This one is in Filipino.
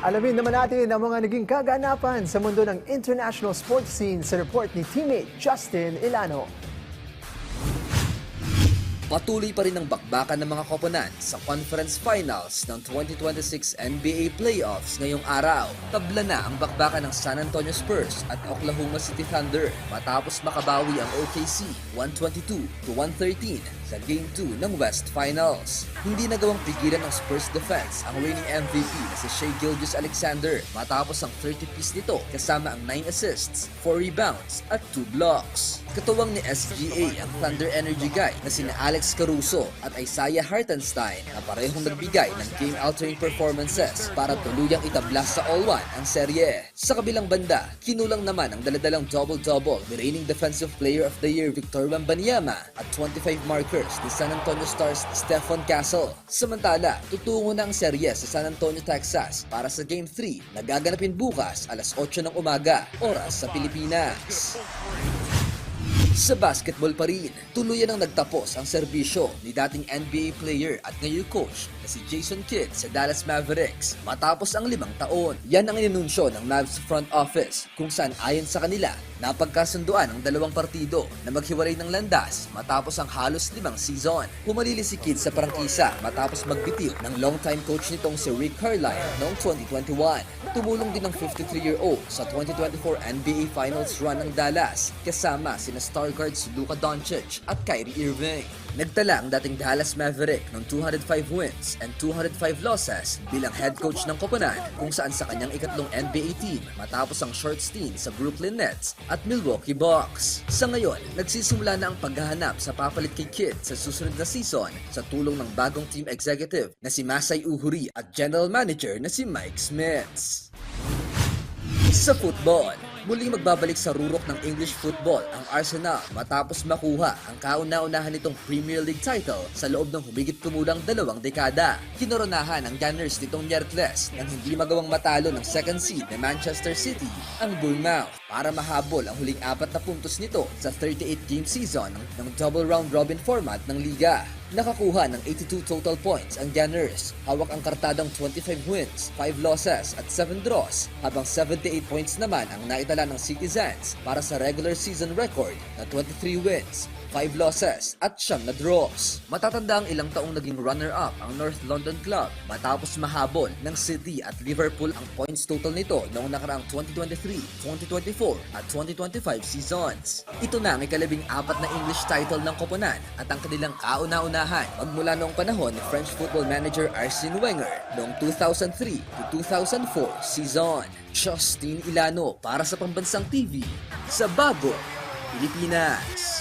Alamin naman natin ang mga naging kaganapan sa mundo ng international sports scene sa report ni teammate Justin Ilano. Patuloy pa rin ang bakbakan ng mga koponan sa conference finals ng 2026 NBA playoffs ngayong araw. Tabla na ang bakbakan ng San Antonio Spurs at Oklahoma City Thunder matapos makabawi ang OKC 122-113 sa Game 2 ng West Finals. Hindi nagawang pigilan ng Spurs defense ang reigning MVP na si Shai Gilgeous-Alexander matapos ang 30-piece nito kasama ang 9 assists, 4 rebounds at 2 blocks. Katuwang ni SGA ang Thunder Energy guy na sina Alex Caruso at Isaiah Hartenstein na parehong nagbigay ng game-altering performances para tuluyang itabla sa all-one ang serye. Sa kabilang banda, kinulang naman ang daladalang double-double ni reigning Defensive Player of the Year Victor Wembanyama at 25 markers ni San Antonio Stars Stephon Castle. Samantala, tutungo na ang serye sa San Antonio, Texas para sa Game 3 na gaganapin bukas alas 8 ng umaga, oras sa Pilipinas. Sa basketball pa rin, tuluyan ang nagtapos ang serbisyo ni dating NBA player at ngayon coach na si Jason Kidd sa Dallas Mavericks matapos ang 5 taon. Yan ang inunsyo ng Mavs front office kung saan ayon sa kanila, napagkasunduan ang 2 partido na maghiwalay ng landas matapos ang halos 5 season. Humalili si Kidd sa prangkisa matapos magbitiw ng longtime coach nitong si Rick Carlisle noong 2021. Tumulong din ang 53-year-old sa 2024 NBA Finals run ng Dallas kasama sina star guards Luka Doncic at Kyrie Irving. Nagtala ang dating Dallas Maverick ng 205 wins and 205 losses bilang head coach ng koponan kung saan sa kanyang ikatlong NBA team matapos ang short stint sa Brooklyn Nets at Milwaukee Bucks. Sa ngayon, nagsisimula na ang paghahanap sa papalit kay Kidd sa susunod na season sa tulong ng bagong team executive na si Masai Ujiri at general manager na si Mike Smith. Sa football, muling magbabalik sa rurok ng English football ang Arsenal matapos makuha ang kauna-unahan nitong Premier League title sa loob ng humigit kumulang 2 dekada. Kinoronahan ng Gunners nitong Miyerkules nang hindi magawang matalo ng second seed na Manchester City ang Bournemouth para mahabol ang huling 4 na puntos nito sa 38-game season ng double round robin format ng liga. Nakakuha ng 82 total points ang Gunners, hawak ang kartadang 25 wins, 5 losses at 7 draws, habang 78 points naman ang naitala ng Citizens para sa regular season record na 23 wins, 5 losses at 9 na draws. Matatanda ang ilang taong naging runner-up ang North London club matapos mahabol ng City at Liverpool ang points total nito noong nakaraang 2023, 2024 at 2025 seasons. Ito na ang ika-14 na English title ng koponan at ang kanilang kauna-unahan magmula noong panahon ni French football manager Arsene Wenger noong 2003 to 2004 season. Justin Ilano para sa Pambansang TV sa Bago Pilipinas.